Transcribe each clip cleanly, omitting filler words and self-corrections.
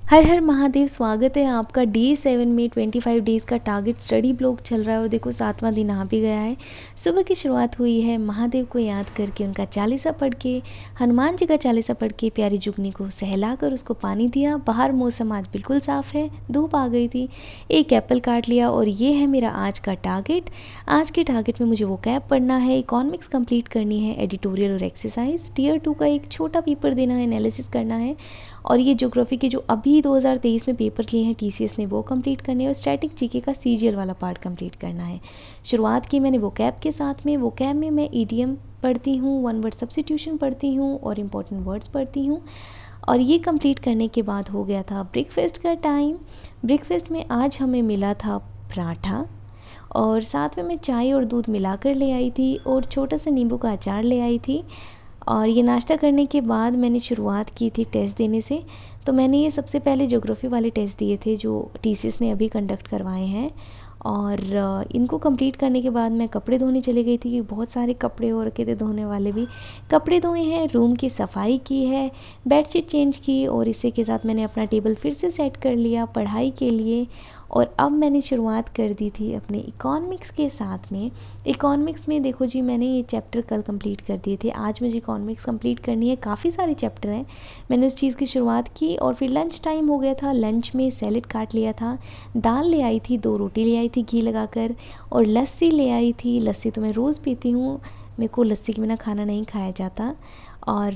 हर हर महादेव। स्वागत है आपका डे 7 में 25 डेज़ का टारगेट स्टडी ब्लॉग चल रहा है और देखो 7वां दिन आ भी गया है। सुबह की शुरुआत हुई है महादेव को याद करके, उनका चालीसा पढ़ के, हनुमान जी का चालीसा पढ़ के प्यारी जुगनी को सहलाकर उसको पानी दिया। बाहर मौसम आज बिल्कुल साफ़ है, धूप आ गई थी। एक एप्पल काट लिया और ये है मेरा आज का टारगेट। आज के टारगेट में मुझे वो कैब पढ़ना है, इकोनॉमिक्स कंप्लीट करनी है, एडिटोरियल और एक्सरसाइज, टियर 2 का एक छोटा पेपर देना है, एनालिसिस करना है और ये ज्योग्राफी के जो अभी 2023 में पेपर लिए हैं टीसीएस ने वो कंप्लीट करने हैं और स्टैटिक जीके का सीजीएल वाला पार्ट कंप्लीट करना है। शुरुआत की मैंने वोकैब के साथ में। वोकैब में मैं ईडीएम पढ़ती हूँ, वन वर्ड सब्स्टिट्यूशन पढ़ती हूँ और इम्पॉर्टेंट वर्ड्स पढ़ती हूँ। और ये कंप्लीट करने के बाद हो गया था ब्रेकफास्ट का टाइम। ब्रेकफास्ट में आज हमें मिला था पराठा और साथ में मैं चाय और दूध मिलाकर ले आई थी और छोटा सा नींबू का अचार ले आई थी। और ये नाश्ता करने के बाद मैंने शुरुआत की थी टेस्ट देने से। तो मैंने ये सबसे पहले ज्योग्राफी वाले टेस्ट दिए थे जो टीसीएस ने अभी कंडक्ट करवाए हैं और इनको कंप्लीट करने के बाद मैं कपड़े धोने चली गई थी, क्योंकि बहुत सारे कपड़े हो रखे थे धोने वाले भी। कपड़े धोए हैं, रूम की सफाई की है, बेडशीट चेंज की और इसी के साथ मैंने अपना टेबल फिर से सेट कर लिया पढ़ाई के लिए। और अब मैंने शुरुआत कर दी थी अपने इकोनॉमिक्स के साथ में। इकोनॉमिक्स में देखो जी, मैंने ये चैप्टर कल कंप्लीट कर दिए थे, आज मुझे इकोनॉमिक्स कंप्लीट करनी है। काफ़ी सारे चैप्टर हैं, मैंने उस चीज़ की शुरुआत की और फिर लंच टाइम हो गया था। लंच में सैलेड काट लिया था, दाल ले आई थी, 2 रोटी ले आई थी घी लगाकर और लस्सी ले आई थी। लस्सी तो मैं रोज़ पीती हूँ, मेरे को लस्सी के बिना खाना नहीं खाया जाता। और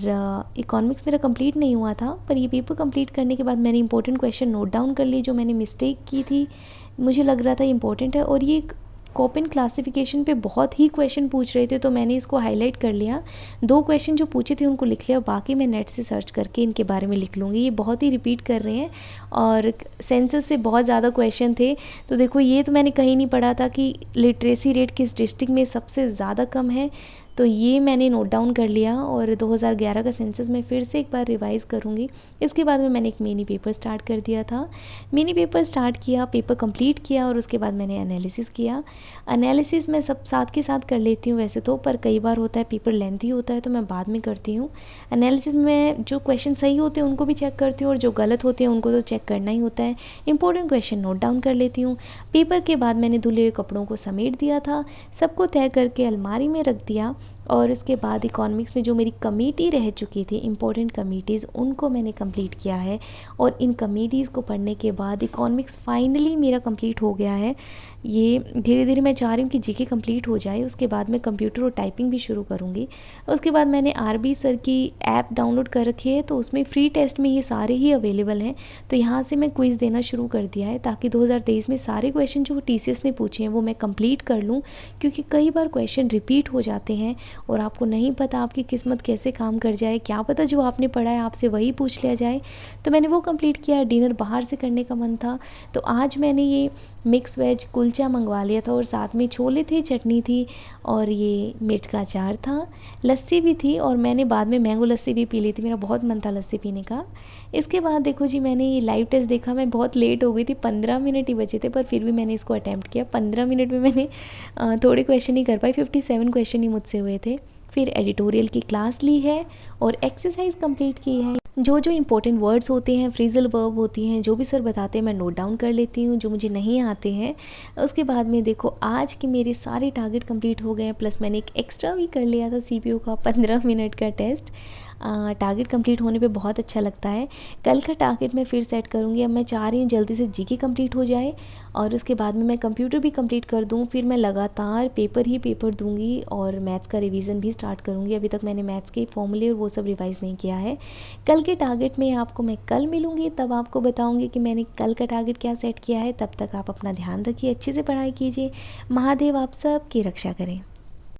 इकोनॉमिक्स मेरा कंप्लीट नहीं हुआ था, पर ये पेपर कंप्लीट करने के बाद मैंने इंपॉर्टेंट क्वेश्चन नोट डाउन कर लिए जो मैंने मिस्टेक की थी, मुझे लग रहा था इंपॉर्टेंट है। और ये कोपेन क्लासिफिकेशन पे बहुत ही क्वेश्चन पूछ रहे थे तो मैंने इसको हाईलाइट कर लिया। 2 क्वेश्चन जो पूछे थे उनको लिख लिया, बाकी मैं नेट से सर्च करके इनके बारे में लिख लूँगी। ये बहुत ही रिपीट कर रहे हैं और सेंसस से बहुत ज़्यादा क्वेश्चन थे। तो देखो, ये तो मैंने कहीं नहीं पढ़ा था कि लिटरेसी रेट किस डिस्ट्रिक्ट में सबसे ज़्यादा कम है, तो ये मैंने नोट डाउन कर लिया। और 2011 का सेंसस मैं फिर से एक बार रिवाइज़ करूँगी। इसके बाद में मैंने एक मिनी पेपर स्टार्ट कर दिया था। मिनी पेपर स्टार्ट किया, पेपर कंप्लीट किया और उसके बाद मैंने एनालिसिस किया। एनालिसिस मैं सब साथ के साथ कर लेती हूँ वैसे तो, पर कई बार होता है पेपर लेंथी होता है तो मैं बाद में करती हूँ। एनालिसिस में जो क्वेश्चन सही होते हैं उनको भी चेक करती हूँ और जो गलत होते हैं उनको तो चेक करना ही होता है। इंपॉर्टेंट क्वेश्चन नोट डाउन कर लेती हूँ। पेपर के बाद मैंने धुले हुए कपड़ों को समेट दिया था, सबको तय करके अलमारी में रख दिया। और इसके बाद इकोनॉमिक्स में जो मेरी कमेटी रह चुकी थी, इंपॉर्टेंट कमेटीज़, उनको मैंने कंप्लीट किया है। और इन कमेटीज़ को पढ़ने के बाद इकोनॉमिक्स फाइनली मेरा कंप्लीट हो गया है। ये धीरे धीरे मैं चाह रही हूँ कि जीके कंप्लीट हो जाए, उसके बाद मैं कंप्यूटर और टाइपिंग भी शुरू करूँगी। उसके बाद मैंने आरबी सर की ऐप डाउनलोड कर रखी है, तो उसमें फ्री टेस्ट में ये सारे ही अवेलेबल हैं। तो यहाँ से मैं क्विज़ देना शुरू कर दिया है ताकि 2023 में सारे क्वेश्चन जो टीसीएस ने पूछे हैं वो मैं कंप्लीट कर लूँ, क्योंकि कई बार क्वेश्चन रिपीट हो जाते हैं और आपको नहीं पता आपकी किस्मत कैसे काम कर जाए, क्या पता जो आपने पढ़ा है आपसे वही पूछ लिया जाए। तो मैंने वो कंप्लीट किया। डिनर बाहर से करने का मन था तो आज मैंने ये मिक्स वेज कुलचा मंगवा लिया था और साथ में छोले थे, चटनी थी और ये मिर्च का अचार था, लस्सी भी थी और मैंने बाद में मैंगो लस्सी भी पी ली थी, मेरा बहुत मन था लस्सी पीने का। इसके बाद देखो जी, मैंने ये लाइव टेस्ट देखा, मैं बहुत लेट हो गई थी, 15 मिनट ही बचे थे, पर फिर भी मैंने इसको अटैम्प्ट किया। 15 मिनट में मैंने थोड़े क्वेश्चन ही कर पाई, 57 क्वेश्चन ही मुझसे हुए थे। फिर एडिटोरियल की क्लास ली है और एक्सरसाइज कंप्लीट की है। जो जो इंपॉर्टेंट वर्ड्स होते हैं, फ्रेजल वर्ब होती हैं, जो भी सर बताते हैं मैं नोट डाउन कर लेती हूँ, जो मुझे नहीं आते हैं। उसके बाद में देखो, आज के मेरे सारे टारगेट कंप्लीट हो गए हैं, प्लस मैंने एक एक्स्ट्रा भी कर लिया था सीपीयू का 15 मिनट का टेस्ट। टारगेट कंप्लीट होने पे बहुत अच्छा लगता है। कल का टारगेट मैं फिर सेट करूँगी। अब मैं चाह रही हूँ जल्दी से जीके कंप्लीट हो जाए और उसके बाद में मैं कंप्यूटर भी कंप्लीट कर दूँ, फिर मैं लगातार पेपर ही पेपर दूँगी और मैथ्स का रिवीजन भी स्टार्ट करूँगी। अभी तक मैंने मैथ्स के फॉर्मूले और वो सब रिवाइज़ नहीं किया है। कल के टारगेट में आपको मैं कल मिलूँगी, तब आपको बताऊँगी कि मैंने कल का टारगेट क्या सेट किया है। तब तक आप अपना ध्यान रखिए, अच्छे से पढ़ाई कीजिए। महादेव आप सब की रक्षा करें।